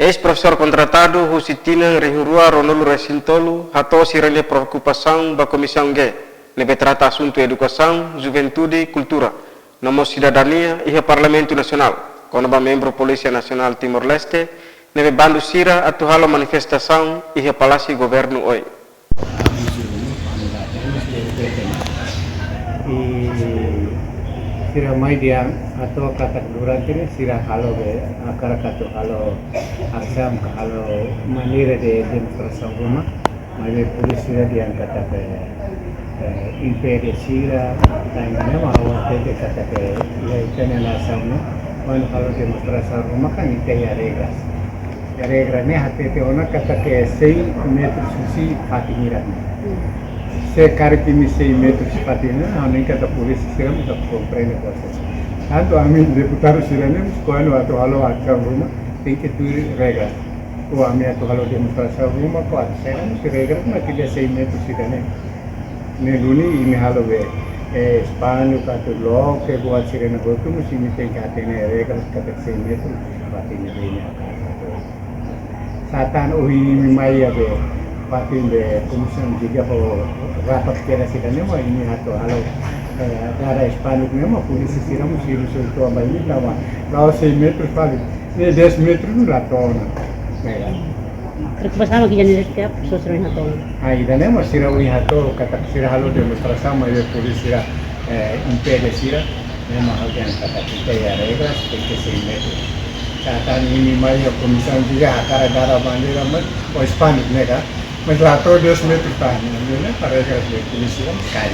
Ex-professor contratado Husitina Rehurua Ronolo Recintolo hatou sirene preocupação da Comissão G, nebe trata assunto educação, juventude e cultura, namo cidadania e Parlamento Nacional, quando ba membro Polícia Nacional Timor-Leste, nebe bandu sira atuhalo manifestação e Palácio Governo hoje. Sira mai dia atau kata durante ni sira halo be akara kata halo aksam halo manira de demonstração rumah mai polis sira dia kata be impede sira dan nama awak de kata be ia channel asam no mana halo demonstração rumah kan itu ya regras ni hati te ona kata ke 6 metros susi patiran se carquimi 6 metros patina, nem que a polícia será muito compreende coisas. Tanto a mim deputado sirene, quando a halo ação ruma, tem que ter regras. O a minha halo demonstração ruma, qual será que regras, mas que 6 metros sirene. Neluni ini halo be, Espanha kata law ke buat sirene botu, mesti tem que ter regras kata 6 metros patina ini. Satan ini mai be. Patin de comissão juga ho rapat kira sida nemo ini atau halo ada Espanol nemo polisi sira musiru solto abai lawa 6 metros pali ne 10 metros no latona mera Preocupação que já nem setiap sosro em hatol. Aí da nemo sira ui hato kata sira halo demonstração mas de polisi sira impede sira nemo alguém kata kita ya regras tem que 6 metros kata ini mai comissão juga akara dara bandeira mas o Espanol nega mas lá todos 10 metros para mim, né? Para que as polícias caem.